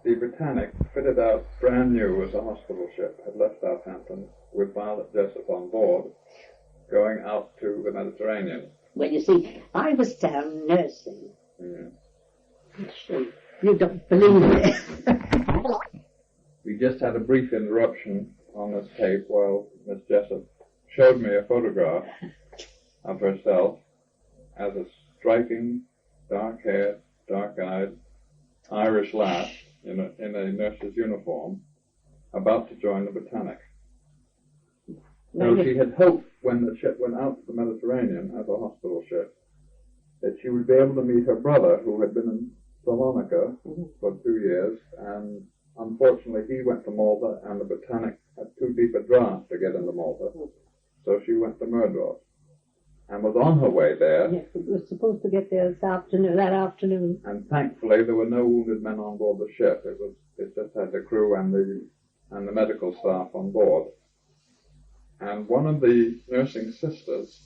The Britannic, fitted out brand new as a hospital ship, had left Southampton with Violet Jessop on board, going out to the Mediterranean. Well, you see, I was down nursing. You don't believe it. We just had a brief interruption on this tape while Miss Jessop showed me a photograph of herself as a striking, dark-haired, dark-eyed Irish lass in a nurse's uniform, about to join the Britannic. Now, she had hoped when the ship went out to the Mediterranean as a hospital ship that she would be able to meet her brother, who had been in Salonika for 2 years, and unfortunately he went to Malta, and the Britannic had too deep a draft to get into Malta, so she went to Murdros and was on her way there. Yes, we were supposed to get there that afternoon. And thankfully there were no wounded men on board the ship. It just had the crew and the medical staff on board. And one of the nursing sisters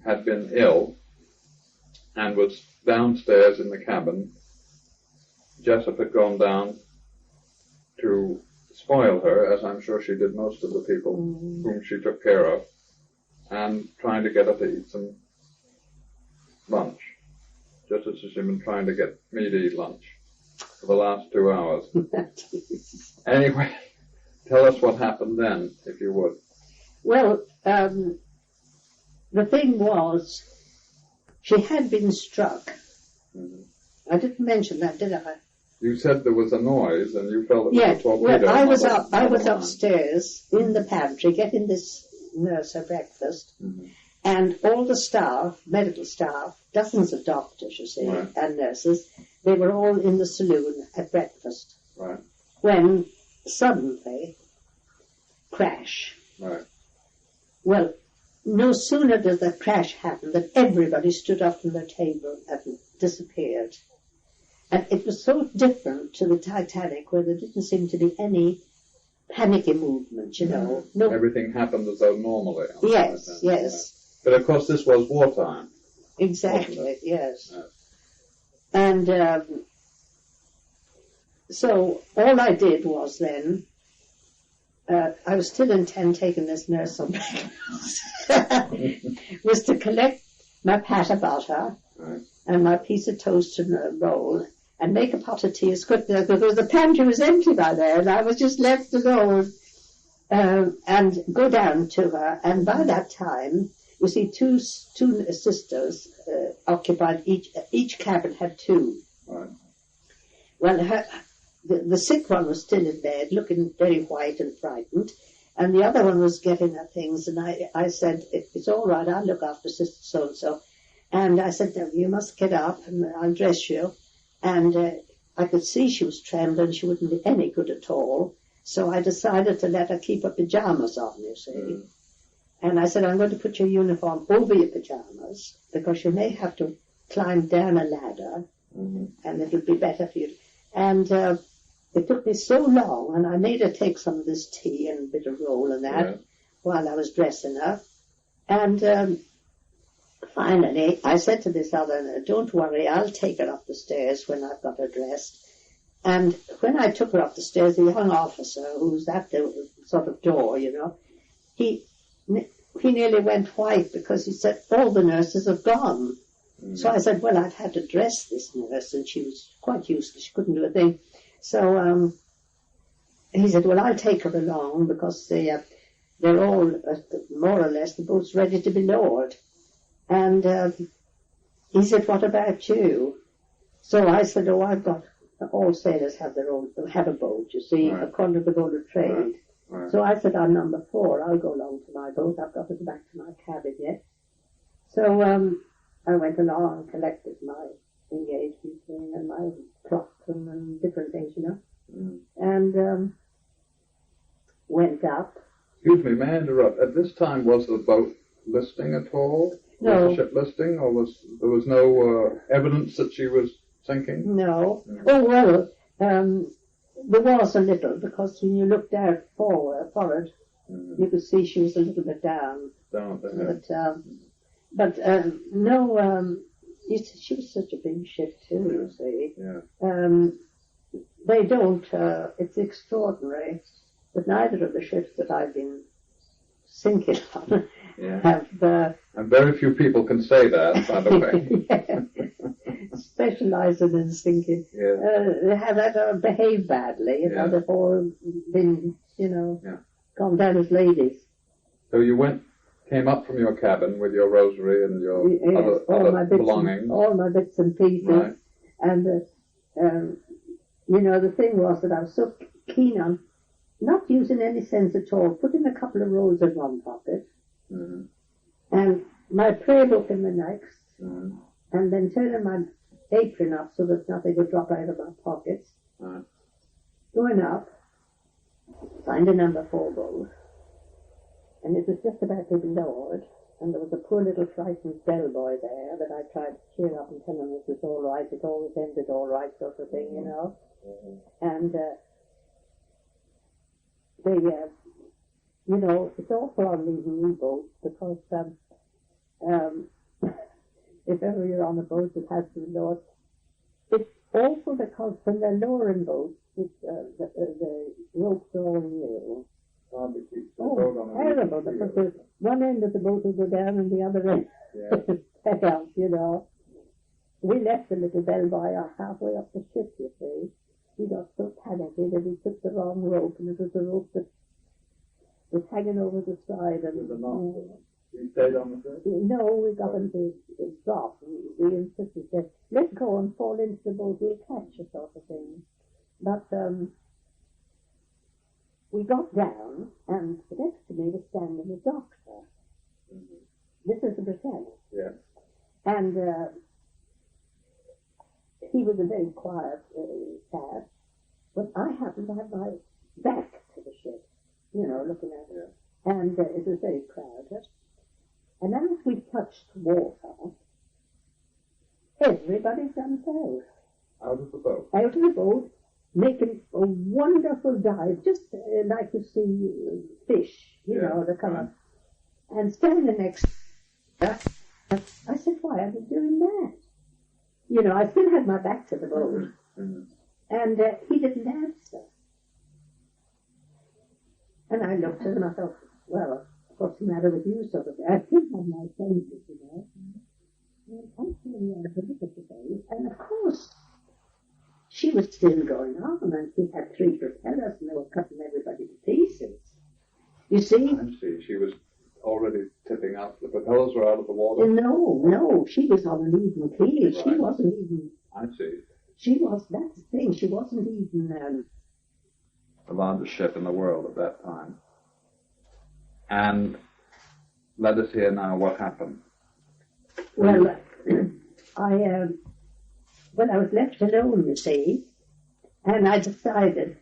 had been ill and was downstairs in the cabin. Jessop had gone down to spoil her, as I'm sure she did most of the people whom she took care of, and trying to get her to eat some lunch, just as she's been trying to get me to eat lunch for the last 2 hours. Anyway, tell us what happened then, if you would. Well, the thing was, she had been struck. I didn't mention that, did I? You said there was a noise, and you felt it was a torpedo. Well, I was upstairs in the pantry getting this nurse her breakfast, and all the staff, medical staff, dozens of doctors, you see, and nurses, they were all in the saloon at breakfast. Right. When suddenly, crash. Right. Well, no sooner does the crash happen than everybody stood up from their table and disappeared. And it was so different to the Titanic, where there didn't seem to be any panicky movement, you know. No. Everything happened as though normally. Yes, yes. But of course this was wartime. Exactly, yes. And so all I did was then, I was still intent taking this nurse on was to collect my pat of butter and my piece of toast and a roll and make a pot of tea as quickly as, because the pantry was empty by then, and I was just left alone, and go down to her. And by that time, you see, two sisters occupied each cabin had two. Right. Well, the sick one was still in bed, looking very white and frightened, and the other one was getting her things, and I said, it's all right, I'll look after Sister So-and-so. And I said, no, you must get up, and I'll dress you. And I could see she was trembling, she wouldn't be any good at all, so I decided to let her keep her pyjamas on, you see. And I said, I'm going to put your uniform over your pyjamas, because you may have to climb down a ladder, and it'll be better for you. And it took me so long, and I made her take some of this tea and a bit of roll and that while I was dressing her. And finally, I said to this other, don't worry, I'll take her up the stairs when I've got her dressed. And when I took her up the stairs, the young officer, who was at the sort of door, you know, he nearly went white, because he said, all the nurses have gone. So I said, well, I've had to dress this nurse, and she was quite useless. She couldn't do a thing. So he said, well, I'll take her along, because they're all, more or less, the boat's ready to be lowered. And he said, what about you? So I said, oh, I've got, all sailors have have a boat, you see, according to the boat of trade. Right. So I said, I'm number 4, I'll go along to my boat, I've got to go back to my cabin yet. So I went along and collected my engagement ring and my clock and different things, you know, and went up. Excuse me, may I interrupt? At this time, was the boat listing at all? No. Was the ship listing, or there was no evidence that she was sinking? No. Oh, well, there was a little, because when you looked out forward, you could see she was a little bit down. Down at the head. But no, she was such a big ship too, you see. Yeah. they don't. It's extraordinary. But neither of the ships that I've been sinking on have... and very few people can say that, by the way. Specialising in sinking. They have ever behaved badly. They've all been, gone down as ladies. So you came up from your cabin with your rosary and your other belongings. All my bits and pieces. Right. And, the thing was that I was so keen on not using any sense at all, putting a couple of rolls in one pocket, and my prayer book in the next, and then turning my apron up so that nothing would drop out of my pockets, going up, find a number 4 boat, and it was just about to be lowered, and there was a poor little frightened bellboy there that I tried to cheer up and tell him it was all right, it always ended all right, sort of thing, and it's awful on leaving new boats because if ever you're on a boat that has to be lowered, it's awful because when they're lowering boats, the ropes are all new. Terrible, because one end of the boat will go down and the other end head out, We left the little bellboy halfway up the ship, you see. He got so panicky that he took the wrong rope, and it was a rope that was hanging over the side. And you stayed on the ship? No, we got him to drop. We insisted that, let go and fall into the boat, we'll catch you, sort of thing. But we got down, and next to me was standing a doctor. This is the Britannic. Yeah. And he was a very quiet chap, but I happened to have my back to the ship, looking at it. And it was very crowded. And as we touched water, everybody jumped out. Out of the boat? Out of the boat, making a wonderful dive, just like you see fish, they come up. And standing next to us, I said, why are they doing that? I still had my back to the boat. And he didn't answer. And I looked at him, I thought, well, what's the matter with you, sort of thing. I still had my senses, And I'm feeling a look at the boat, and of course, she was still going on, and she had 3 propellers, and they were cutting everybody to pieces. You see? I see. She was already tipping out. The propellers were out of the water? No, she was on an even keel. Right. She wasn't even... I see. That's the thing, she wasn't even... the largest ship in the world at that time. And let us hear now what happened. Well, I was left alone, you see, and I decided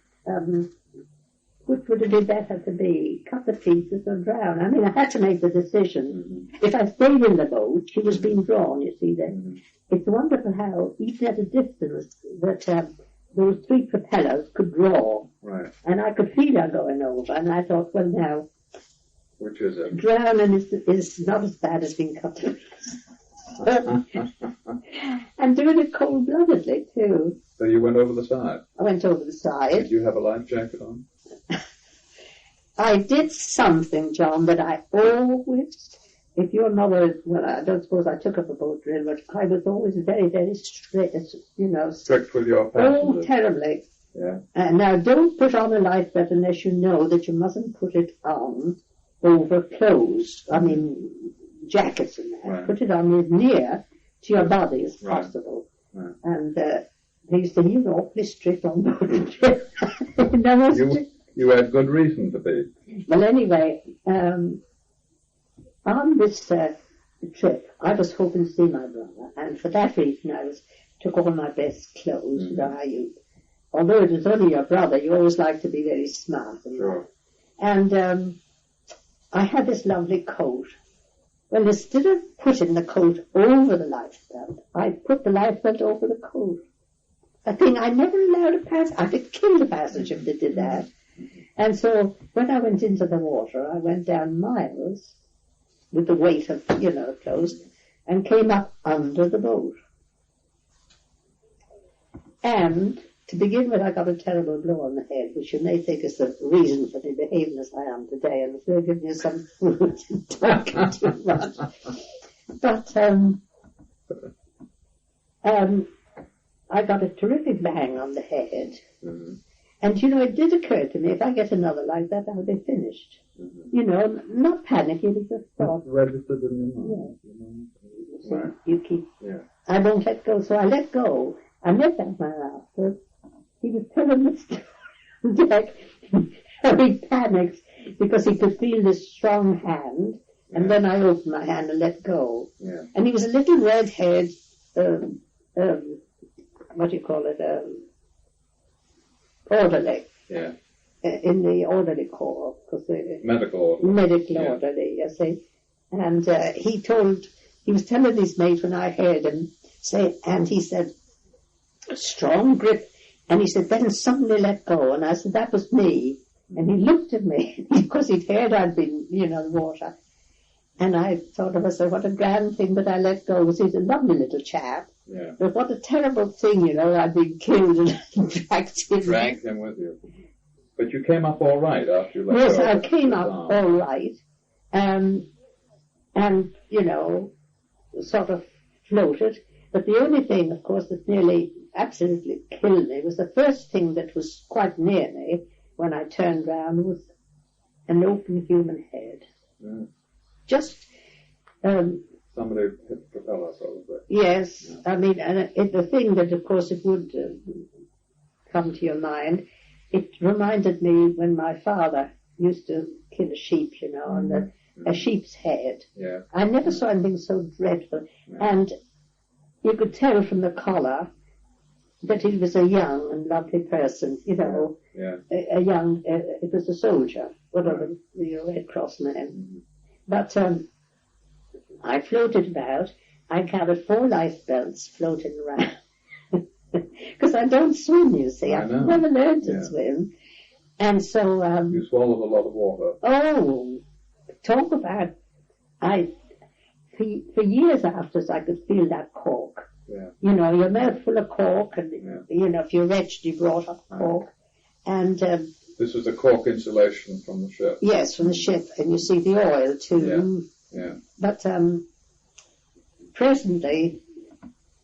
which would it be better to be, cut the pieces or drown. I mean, I had to make the decision. If I stayed in the boat, she was being drawn, you see, then. It's wonderful how, even at a distance, that those 3 propellers could draw. Right. And I could feel her going over, and I thought, well, now, which is it? Drowning is not as bad as being cut to pieces. And doing it cold-bloodedly, too. So you went over the side? I went over the side. Did you have a life jacket on? I did something, John, that I always, if your mother, well, I don't suppose I took up a boat drill, but I was always very, very strict, Strict with your passengers? Oh, terribly. Yeah. Now, don't put on a life vest unless you know that you mustn't put it on over clothes. I mean, jackets and that. Right. Put it on as near to your body as possible. Right. And they used to, you're awfully strict on boat. You had good reason to be. Well, anyway, on this trip, I was hoping to see my brother, and for that reason I took all my best clothes. Although it was only your brother, you always like to be very smart. Sure. And I had this lovely coat. Well, instead of putting the coat over the lifebelt, I put the lifebelt over the coat. A thing I never allowed to pass. I could kill the passenger if they did that. And so when I went into the water, I went down miles with the weight of, clothes, and came up under the boat. And to begin with, I got a terrible blow on the head, which you may think is the reason for me behaving as I am today, and it's going to give me some food and talking too much. But I got a terrific bang on the head. Mm-hmm. And, it did occur to me, if I get another like that, I'll be finished. Mm-hmm. Not panicky, but just thought. Registered in your mind. Yeah. Right. You keep, I won't let go, so I let go. I met that man after. He was telling the story, like, how he panicked because he could feel this strong hand, and then I opened my hand and let go. Yeah. And he was a little red-haired, what do you call it, orderly. Yeah. In the orderly corps, because medical orderly, you see. And he was telling his mate when I heard him say, and he said, a strong grip, and he said, then suddenly let go, and I said, that was me. And he looked at me, because he'd heard I'd been, the water. And I thought of myself, what a grand thing that I let go, because he's a lovely little chap. Yeah. But what a terrible thing, I'd been killed and dragged him with you. But you came up all right after you let go. Yes, I came up all right. And, sort of floated. But the only thing, of course, that nearly absolutely killed me was the first thing that was quite near me when I turned round was an open human head. Mm. Just... somebody hit the propeller, probably. Yes, yeah. I mean, and the thing that, of course, it would come to your mind, it reminded me when my father used to kill a sheep, and a sheep's head. Yeah. I never saw anything so dreadful. Yeah. And you could tell from the collar that he was a young and lovely person, Yeah. A young, it was a soldier, whatever, the Red Cross man. Mm-hmm. But I floated about. I carried 4 life belts floating around. Because I don't swim, you see. I've never learned to swim. And so... you swallowed a lot of water. Oh, talk about... For years afterwards, I could feel that cork. Yeah. Your mouth full of cork, and, if you're wretched, you brought up cork. And... this was the cork insulation from the ship. Yes, from the ship. And you see the oil, too. Yeah. But presently,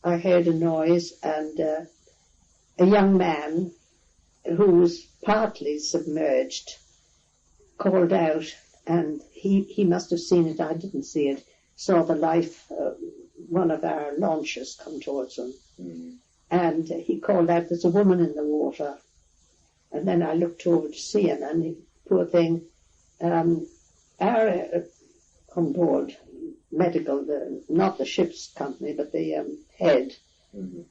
I heard a noise, and a young man who was partly submerged called out, and he must have seen it. I didn't see it. Saw the life, one of our launches come towards him. Mm. And he called out, there's a woman in the water. And then I looked over to see him, and poor thing, our on board medical, not the ship's company, but the head,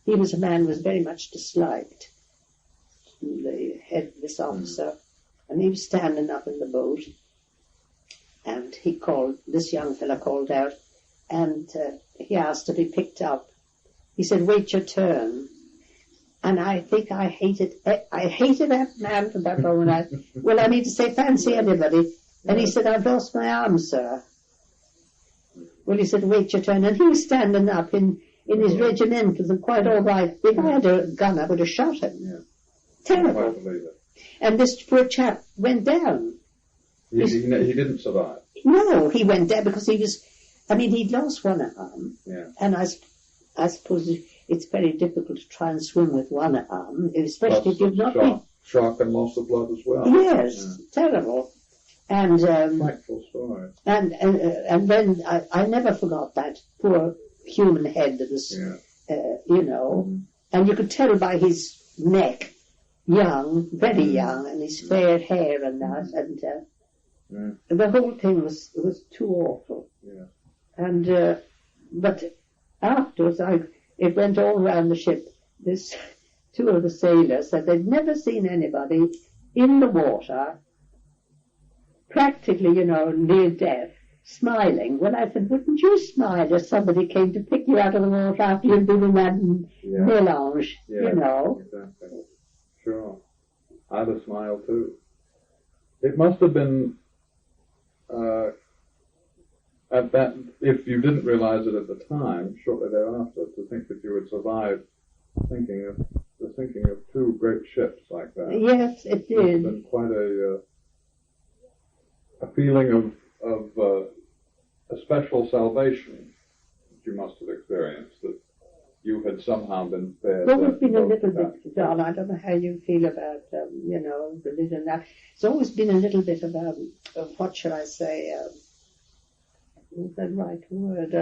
he was a man who was very much disliked, the head of this officer, and he was standing up in the boat, and this young fella called out, and he asked to be picked up. He said, wait your turn. And I think I hated that man from that moment. I mean to say, fancy anybody. And he said, I've lost my arm, sir. Well, he said, wait your turn. And he was standing up in his regimentals and quite all right. If I had a gun, I would have shot him. Yeah. Terrible. And this poor chap went down. He didn't survive? No, he went down because he'd lost one arm. Yeah. And I suppose it's very difficult to try and swim with one arm, especially if you've not shock and loss of blood as well. Yes, terrible. And frightful story. And then I never forgot that poor human head that was, and you could tell by his neck, young, very young, and his fair hair and that, and the whole thing was too awful. Yeah. And but afterwards, it went all around the ship. Two of the sailors said they'd never seen anybody in the water, practically, near death, smiling. Well, I said, wouldn't you smile if somebody came to pick you out of the water after you'd been in that melange, Exactly. Sure. I'd have smiled too. It must have been, at that, if you didn't realize it at the time, shortly thereafter, to think that you would survive thinking of this sinking of two great ships like that. Yes, it did. It's been quite a feeling of a special salvation that you must have experienced, that you had somehow been spared. Well, we've been a little bit, John, I don't know how you feel about, religion now. It's always been a little bit of what shall I say, what's that right word?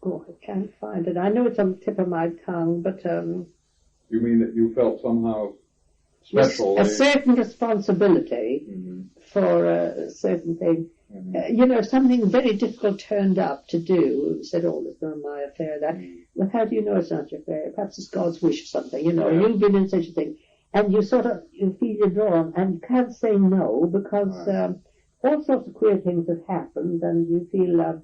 I can't find it. I know it's on the tip of my tongue, but... You mean that you felt somehow special? A certain responsibility for a certain thing. Something very difficult turned up to do. We said, oh, it's not my affair. That. Well, how do you know it's not your affair? Perhaps it's God's wish or something. You've been in such a thing. And you you feel you're drawn, and you can't say no, because all sorts of queer things have happened, and you feel,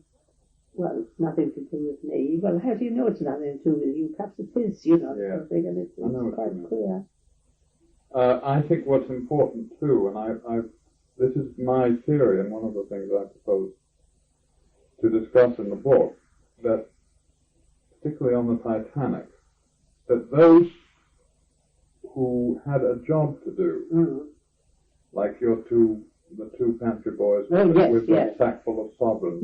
well, it's nothing to do with me. Well, how do you know it's nothing to do with you? Perhaps it is, something, and it's quite queer. I think what's important, too, and this is my theory, and one of the things I propose to discuss in the book, that particularly on the Titanic, that those who had a job to do, like the two pantry boys with a sack full of sovereigns,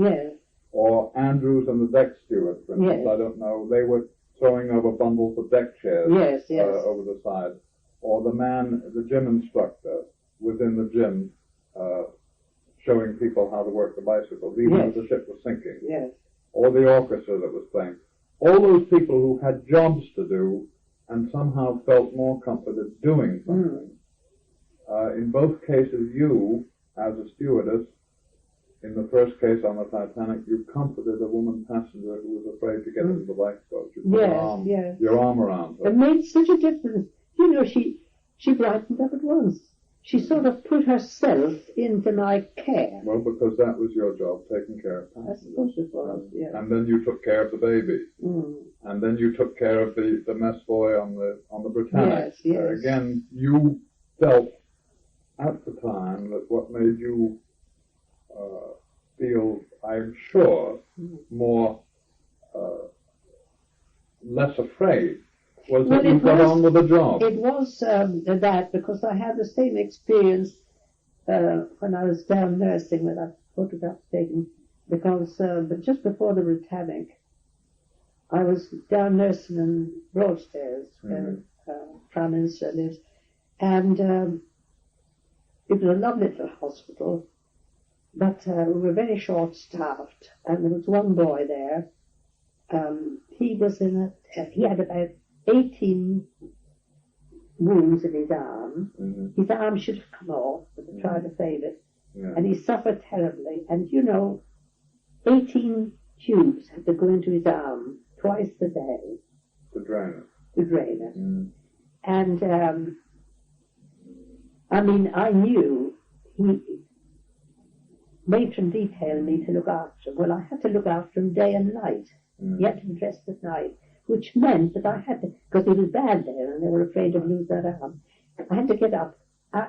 or Andrews and the deck steward, for instance, I don't know, they were throwing over bundles of deck chairs over the side, or the gym instructor within the gym, showing people how to work the bicycles, even as the ship was sinking, or the orchestra that was playing. All those people who had jobs to do and somehow felt more comforted doing something. In both cases, you, as a stewardess, in the first case on the Titanic, you comforted a woman passenger who was afraid to get into the lifeboat. You put your arm around her. It made such a difference. She brightened up at once. She sort of put herself into my care. Well, because that was your job, taking care of passengers. I suppose it was, And then you took care of the baby. And then you took care of the mess boy on the Britannic. Yes. Again, you felt at the time that what made you feel, I'm sure, less afraid was that you got on with the job. It was that, because I had the same experience when I was down nursing with that photograph taken, because but just before the Britannic, I was down nursing in Broadstairs, where Prime Minister lives, and it was a lovely little hospital, but we were very short-staffed, and there was one boy there. He was he had about 18 wounds in his arm. His arm should have come off, but they tried to save it. And he suffered terribly. And 18 tubes had to go into his arm twice a day. To drain it. And, I knew matron detailed me to look after him. Well, I had to look after him day and night. He had to be dressed at night, which meant that I had to, because he was bad there and they were afraid of losing that arm, I had to get up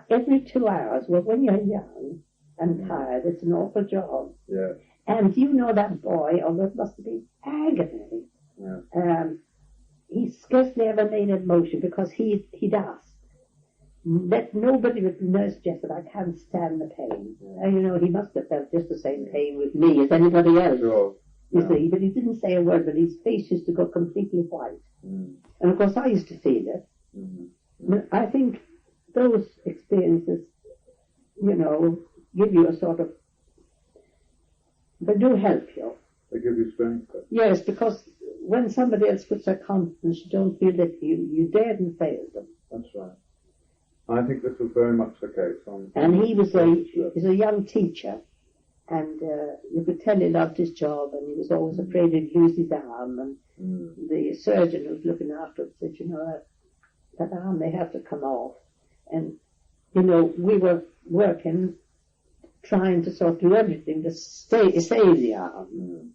every 2 hours. Well, when you're young and tired, it's an awful job. Yes. And that boy, although it must have been agony, he scarcely ever made a motion, because he'd asked, let nobody but Nurse Jessop, I can't stand the pain. He must have felt just the same pain with me as anybody else. Sure. You see, but he didn't say a word, but his face used to go completely white. And of course I used to feel it. I think those experiences, give you a sort of, they do help you. They give you strength. Yes, because when somebody else puts their confidence, you don't feel that you dared and failed them. That's right. I think this was very much the case. And he was a young teacher. And you could tell he loved his job, and he was always afraid he'd lose his arm. And the surgeon who was looking after it said, that arm may have to come off. And, we were working, trying to sort of do everything to save the arm,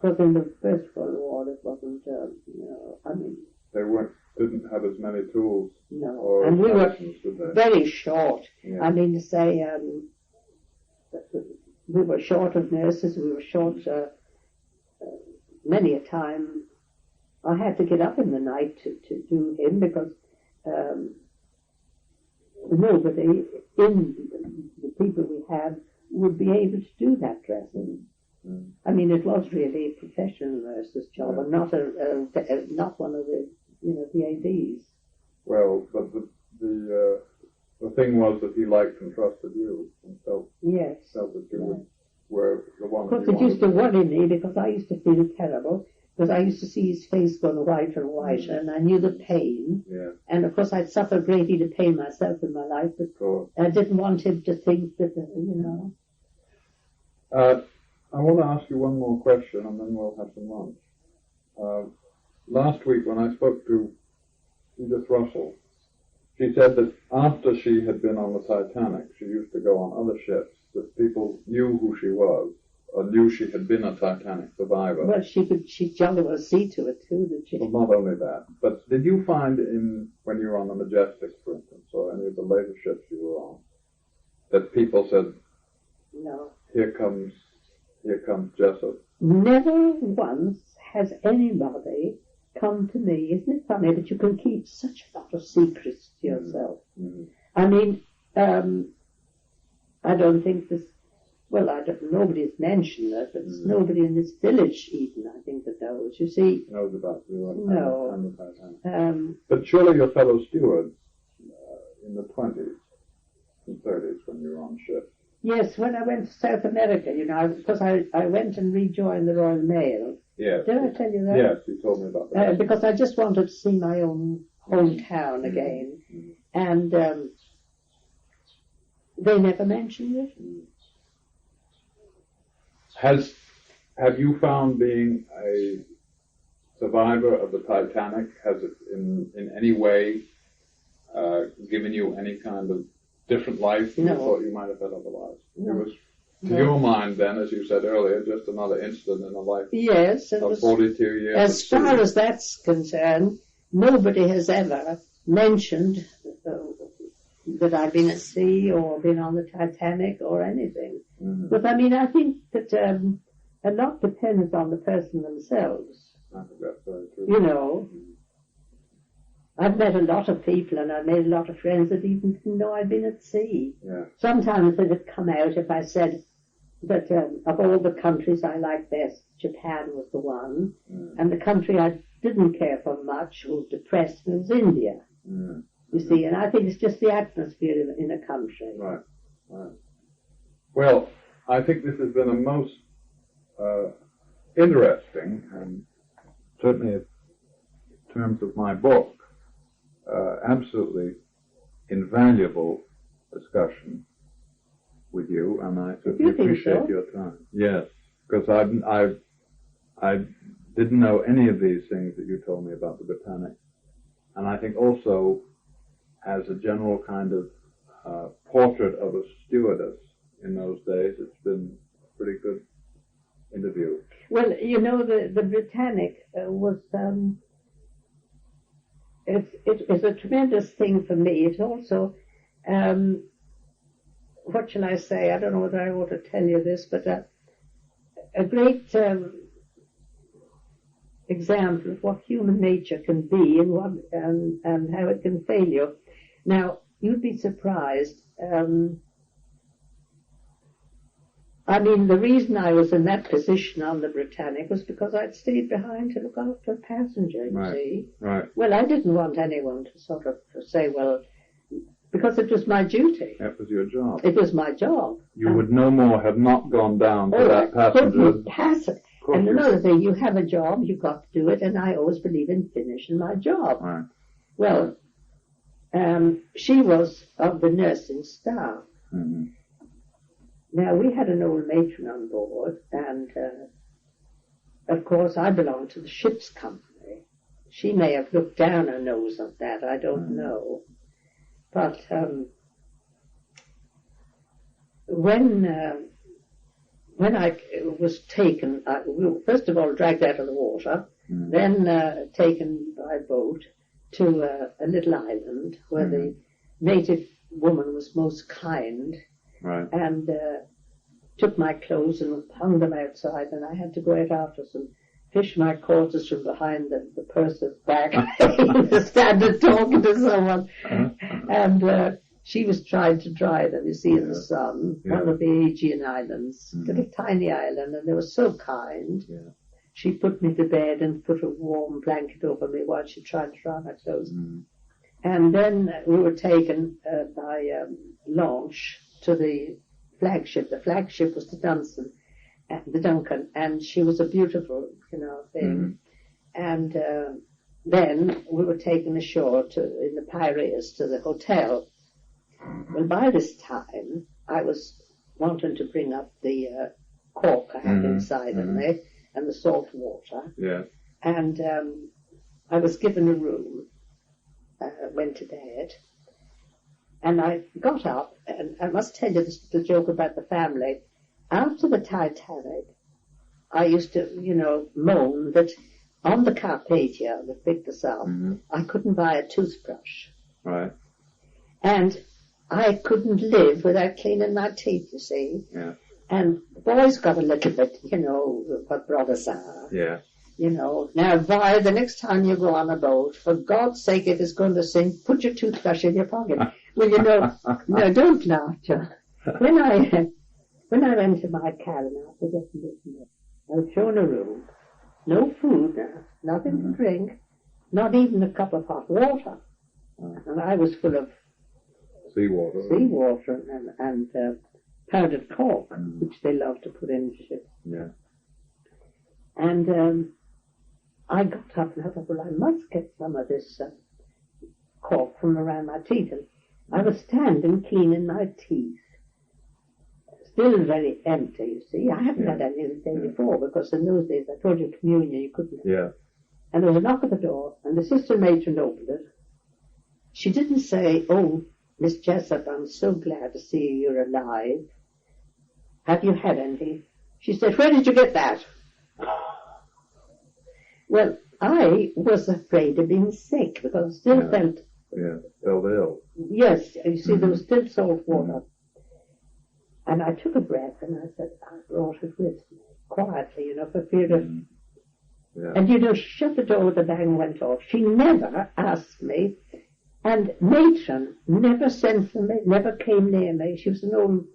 Because in the First World War, it wasn't, They didn't have as many tools. No, and we were very short. Yeah. We were short of nurses, we were short many a time I had to get up in the night to do him because nobody in the people we had would be able to do that dressing. I mean, it was really a professional nurse's job, and not not one of the the ADs. Well, but the thing was that he liked and trusted you, and felt that you were the one. Of course, it used to worry me because I used to feel terrible, because I used to see his face going whiter and whiter, and I knew the pain. Yeah. And of course, I'd suffered a great deal of pain myself in my life, but I didn't want him to think that, I want to ask you one more question, and then we'll have some lunch. Last week, when I spoke to Edith Russell, she said that after she had been on the Titanic, she used to go on other ships, that people knew who she was, or knew she had been a Titanic survivor. Well, she jolly well see to it too, did she? Well, not only that, but did you find when you were on the Majestic, for instance, or any of the later ships you were on, that people said, no, here comes Jessop? Never once has anybody come to me. Isn't it funny that you can keep such a lot of secrets to yourself? Mm-hmm. I mean, I don't think this. Well, nobody's mentioned it, but there's nobody in this village even, I think, that knows. You see, knows about you no. the Titanic. But surely your fellow stewards in the 20s and 30s when you were on ship. Yes, when I went to South America, because I went and rejoined the Royal Mail. Yes. Did I tell you that? Yes, you told me about that. Because I just wanted to see my own hometown again. Mm-hmm. And they never mentioned it. Have you found being a survivor of the Titanic, has it in any way given you any kind of different life than you thought you might have had otherwise? No. It was, to your mind then, as you said earlier, just another incident in a life of 42 years. As far as that's concerned, nobody has ever mentioned that I've been at sea or been on the Titanic or anything. Mm-hmm. But I mean, I think that a lot depends on the person themselves. I think that's very true. I've met a lot of people and I've made a lot of friends that even didn't know I'd been at sea. Yeah. Sometimes it would come out if I said that of all the countries I liked best, Japan was the one, and the country I didn't care for much, who depressed me, was India. You see, and I think it's just the atmosphere in a country. Right. Well, I think this has been a most interesting, and certainly in terms of my book, absolutely invaluable discussion with you, and I certainly appreciate your time. Yes, because I didn't know any of these things that you told me about the Britannic, and I think also as a general kind of portrait of a stewardess in those days, it's been a pretty good interview. Well, the Britannic was. It's a tremendous thing for me. It's also, what shall I say? I don't know whether I ought to tell you this, but a great example of what human nature can be and how it can fail you. Now, you'd be surprised. I mean, the reason I was in that position on the Britannic was because I'd stayed behind to look after a passenger, you see. Right. Well, I didn't want anyone to sort of say, well, because it was my duty. That was your job. It was my job. You would no more have not gone down to that passenger. And another thing, you have a job, you've got to do it, and I always believe in finishing my job. Right. Well, she was of the nursing staff. Mm-hmm. Now, we had an old matron on board, and, of course, I belonged to the ship's company. She may have looked down her nose at that, I don't know. But when I was taken, we were first of all dragged out of the water, then taken by boat to a little island where the native woman was most kind. Right. And took my clothes and hung them outside, and I had to go out after some fish my quarters from behind the purser's back, standing talking to someone. And she was trying to dry them, you see, in the sun, one of the Aegean Islands, little tiny island, and they were so kind. Yeah. She put me to bed and put a warm blanket over me while she tried to dry my clothes. And then we were taken by launch to the flagship. The flagship was the Duncan, and she was a beautiful, thing. And then we were taken ashore in the Piraeus to the hotel. Well, by this time, I was wanting to bring up the cork I had inside of me and the salt water. Yeah. And I was given a room, went to bed, and I got up, and I must tell you this little joke about the family. After the Titanic, I used to, moan that on the Carpathia that picked us up, I couldn't buy a toothbrush. Right. And I couldn't live without cleaning my teeth, you see. Yeah. And the boys got a little bit, what brothers are. Yeah. Now, Vi, the next time you go on a boat, for God's sake, if it's going to sink, put your toothbrush in your pocket. Well, no, don't laugh, John. When I went to my cabin after getting this, I was shown a room. No food now, nothing to drink, not even a cup of hot water. And I was full of seawater and powdered cork, which they love to put in ships. Yeah. And I got up and I thought, well, I must get some of this cork from around my teeth. And I was standing cleaning my teeth. Still very empty, you see. I haven't had any the day before, because in those days, I told you, communion, you couldn't. Yeah. And there was a knock at the door, and the sister matron opened it. She didn't say, "Oh, Miss Jessop, I'm so glad to see you're alive. Have you had anything?" She said, "Where did you get that?" Well, I was afraid of being sick, because I still felt... felt ill. Yes, you see, there was still salt water. And I took a breath, and I said, I brought it with me, quietly, for fear of... Yeah. And, she shut the door with a bang, went off. She never asked me, and matron never sent for me, never came near me. She was an old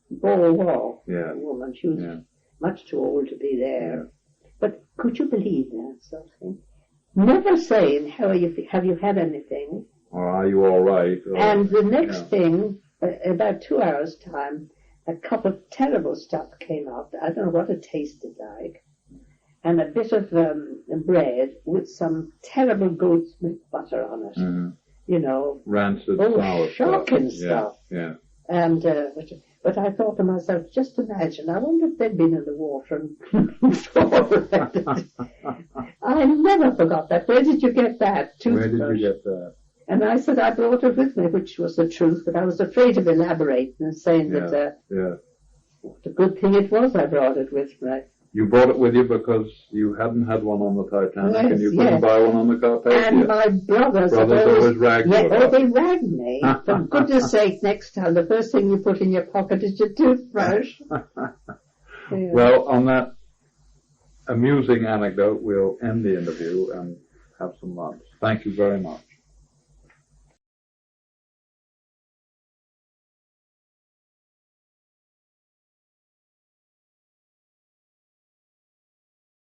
war woman. She was much too old to be there. Yeah. But could you believe that sort of thing? Never saying, have you had anything? Or are you all right? Or, and the next thing, about 2 hours' time, a cup of terrible stuff came out. I don't know what it tasted like. And a bit of bread with some terrible goat's milk butter on it. Rancid, sour shocking stuff. Yeah. And, but I thought to myself, just imagine, I wonder if they'd been in the water and I never forgot that. Where did you get that? Where did you get that? And I said I brought it with me, which was the truth, but I was afraid of elaborating and saying that what a good thing it was I brought it with me. You brought it with you because you hadn't had one on the Titanic and you couldn't buy one on the Carpathia. And my brothers always ragged you about. they ragged me. For goodness sake, next time, the first thing you put in your pocket is your toothbrush. Well, on that amusing anecdote, we'll end the interview and have some lunch. Thank you very much.